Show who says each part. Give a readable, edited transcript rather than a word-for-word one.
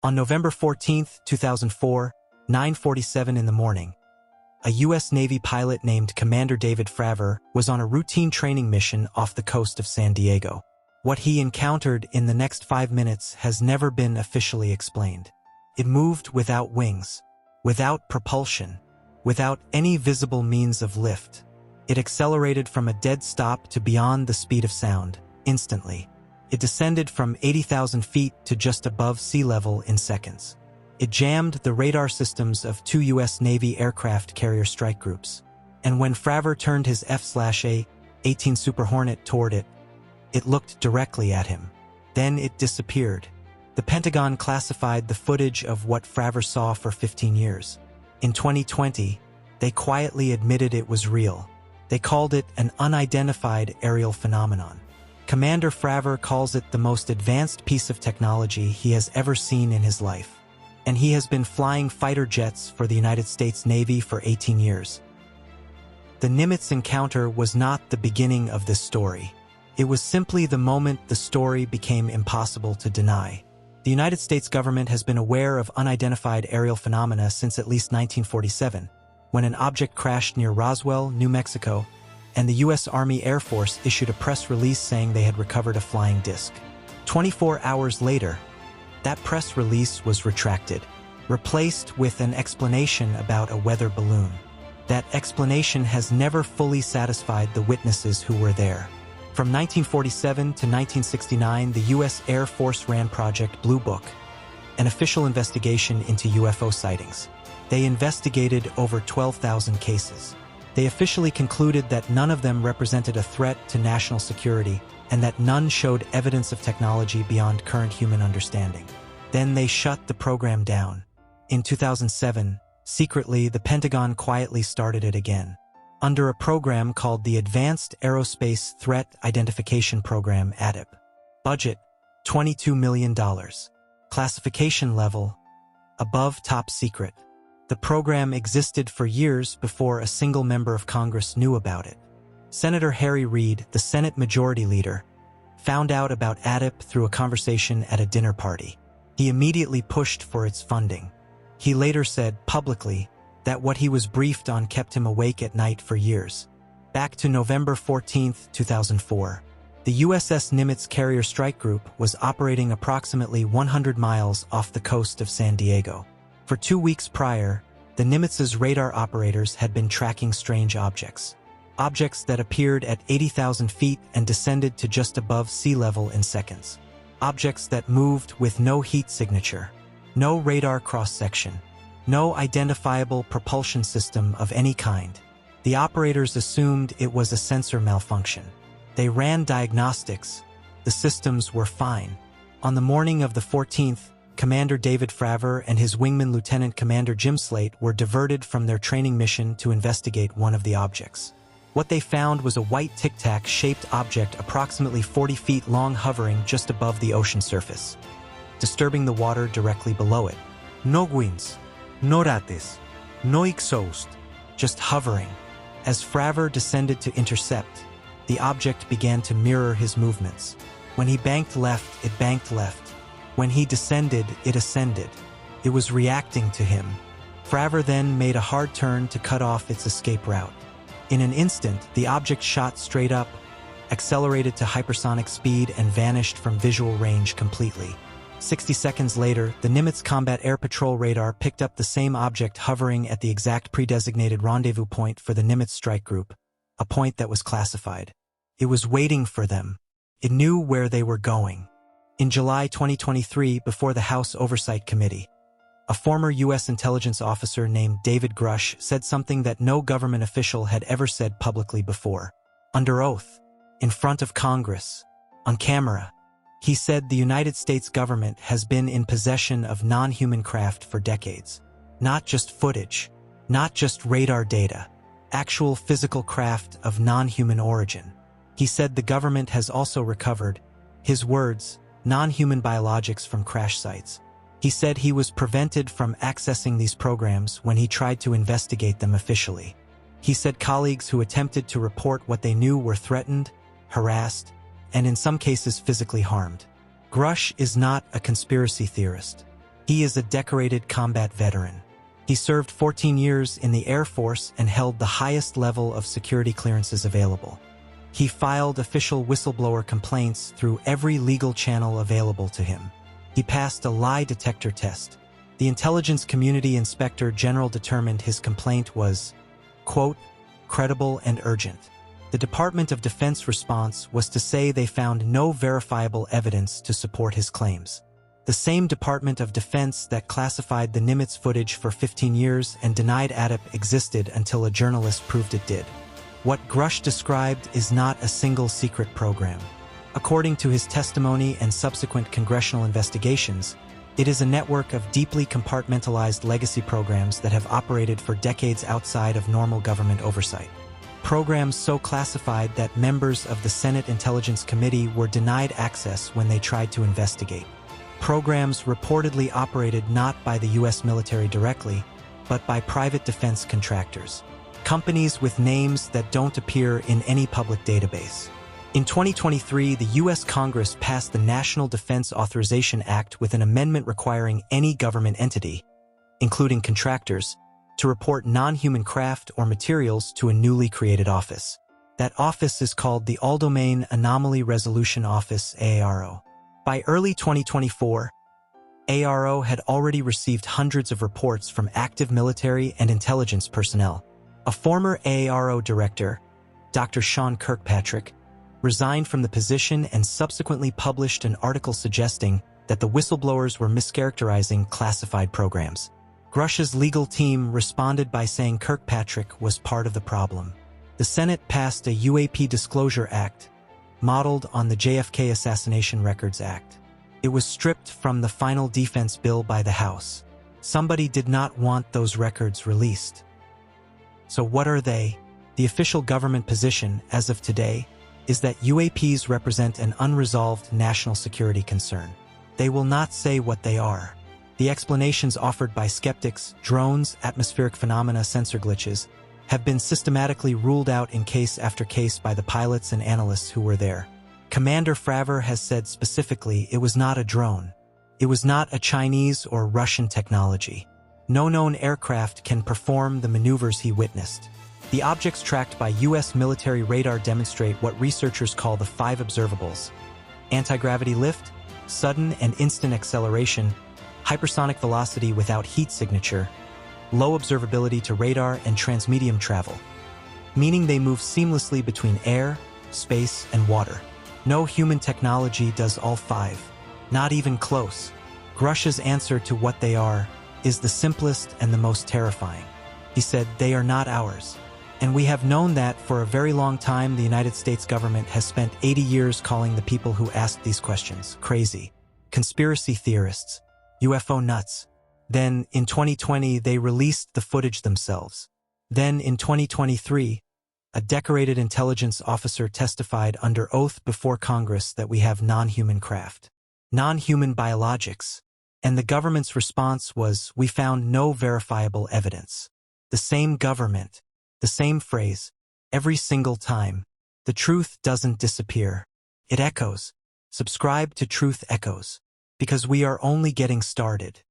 Speaker 1: On November 14, 2004, 9:47 in the morning, a U.S. Navy pilot named Commander David Fravor was on a routine training mission off the coast of San Diego. What he encountered in the next 5 minutes has never been officially explained. It moved without wings, without propulsion, without any visible means of lift. It accelerated from a dead stop to beyond the speed of sound, instantly. It descended from 80,000 feet to just above sea level in seconds. It jammed the radar systems of 2 U.S. Navy aircraft carrier strike groups. And when Fravor turned his F/A-18 Super Hornet toward it, it looked directly at him. Then it disappeared. The Pentagon classified the footage of what Fravor saw for 15 years. In 2020, they quietly admitted it was real. They called it an unidentified aerial phenomenon. Commander Fravor calls it the most advanced piece of technology he has ever seen in his life. And he has been flying fighter jets for the United States Navy for 18 years. The Nimitz encounter was not the beginning of this story. It was simply the moment the story became impossible to deny. The United States government has been aware of unidentified aerial phenomena since at least 1947, when an object crashed near Roswell, New Mexico, and the U.S. Army Air Force issued a press release saying they had recovered a flying disc. 24 hours later, that press release was retracted, replaced with an explanation about a weather balloon. That explanation has never fully satisfied the witnesses who were there. From 1947 to 1969, the U.S. Air Force ran Project Blue Book, an official investigation into UFO sightings. They investigated over 12,000 cases. They officially concluded that none of them represented a threat to national security and that none showed evidence of technology beyond current human understanding. Then they shut the program down. In 2007, secretly, the Pentagon quietly started it again, under a program called the Advanced Aerospace Threat Identification Program, ADIP. Budget, $22 million. Classification level, above top secret. The program existed for years before a single member of Congress knew about it. Senator Harry Reid, the Senate Majority Leader, found out about ADIP through a conversation at a dinner party. He immediately pushed for its funding. He later said publicly that what he was briefed on kept him awake at night for years. Back to November 14, 2004, the USS Nimitz Carrier Strike Group was operating approximately 100 miles off the coast of San Diego. For 2 weeks prior, the Nimitz's radar operators had been tracking strange objects. Objects that appeared at 80,000 feet and descended to just above sea level in seconds. Objects that moved with no heat signature, no radar cross-section, no identifiable propulsion system of any kind. The operators assumed it was a sensor malfunction. They ran diagnostics. The systems were fine. On the morning of the 14th, Commander David Fravor and his wingman Lieutenant Commander Jim Slate were diverted from their training mission to investigate one of the objects. What they found was a white tic-tac-shaped object approximately 40 feet long hovering just above the ocean surface, disturbing the water directly below it.
Speaker 2: No winds, no rates, no exhaust.
Speaker 1: Just hovering. As Fravor descended to intercept, the object began to mirror his movements. When he banked left, it banked left. When he descended, it ascended. It was reacting to him. Fravor then made a hard turn to cut off its escape route. In an instant, the object shot straight up, accelerated to hypersonic speed, and vanished from visual range completely. 60 seconds later, the Nimitz Combat Air Patrol radar picked up the same object hovering at the exact pre-designated rendezvous point for the Nimitz strike group, a point that was classified. It was waiting for them. It knew where they were going. In July 2023, before the House Oversight Committee, a former U.S. intelligence officer named David Grusch said something that no government official had ever said publicly before. Under oath, in front of Congress, on camera, he said the United States government has been in possession of non-human craft for decades. Not just footage, not just radar data, actual physical craft of non-human origin. He said the government has also recovered, his words, non-human biologics from crash sites. He said he was prevented from accessing these programs when he tried to investigate them officially. He said colleagues who attempted to report what they knew were threatened, harassed, and in some cases physically harmed. Grusch is not a conspiracy theorist. He is a decorated combat veteran. He served 14 years in the Air Force and held the highest level of security clearances available. He filed official whistleblower complaints through every legal channel available to him. He passed a lie detector test. The Intelligence Community Inspector General determined his complaint was, quote, credible and urgent. The Department of Defense response was to say they found no verifiable evidence to support his claims. The same Department of Defense that classified the Nimitz footage for 15 years and denied ADIP existed until a journalist proved it did. What Grusch described is not a single secret program. According to his testimony and subsequent congressional investigations, it is a network of deeply compartmentalized legacy programs that have operated for decades outside of normal government oversight. Programs so classified that members of the Senate Intelligence Committee were denied access when they tried to investigate. Programs reportedly operated not by the U.S. military directly, but by private defense contractors. Companies with names that don't appear in any public database. In 2023, the U.S. Congress passed the National Defense Authorization Act with an amendment requiring any government entity, including contractors, to report non-human craft or materials to a newly created office. That office is called the All-Domain Anomaly Resolution Office, AARO. By early 2024, AARO had already received hundreds of reports from active military and intelligence personnel. A former AARO director, Dr. Sean Kirkpatrick, resigned from the position and subsequently published an article suggesting that the whistleblowers were mischaracterizing classified programs. Grusch's legal team responded by saying Kirkpatrick was part of the problem. The Senate passed a UAP Disclosure Act, modeled on the JFK Assassination Records Act. It was stripped from the final defense bill by the House. Somebody did not want those records released. So what are they? The official government position, as of today, is that UAPs represent an unresolved national security concern. They will not say what they are. The explanations offered by skeptics, drones, atmospheric phenomena, sensor glitches, have been systematically ruled out in case after case by the pilots and analysts who were there. Commander Fravor has said specifically it was not a drone. It was not a Chinese or Russian technology. No known aircraft can perform the maneuvers he witnessed. The objects tracked by U.S. military radar demonstrate what researchers call the 5 observables: anti-gravity lift, sudden and instant acceleration, hypersonic velocity without heat signature, low observability to radar and transmedium travel, meaning they move seamlessly between air, space, and water. No human technology does all 5. Not even close. Grusch's answer to what they are is the simplest and the most terrifying. He said, they are not ours. And we have known that for a very long time. The United States government has spent 80 years calling the people who asked these questions crazy, conspiracy theorists, UFO nuts. Then, in 2020, they released the footage themselves. Then, in 2023, a decorated intelligence officer testified under oath before Congress that we have non-human craft, non-human biologics. And the government's response was, we found no verifiable evidence. The same government, the same phrase, every single time. The truth doesn't disappear. It echoes. Subscribe to Truth Echoes, because we are only getting started.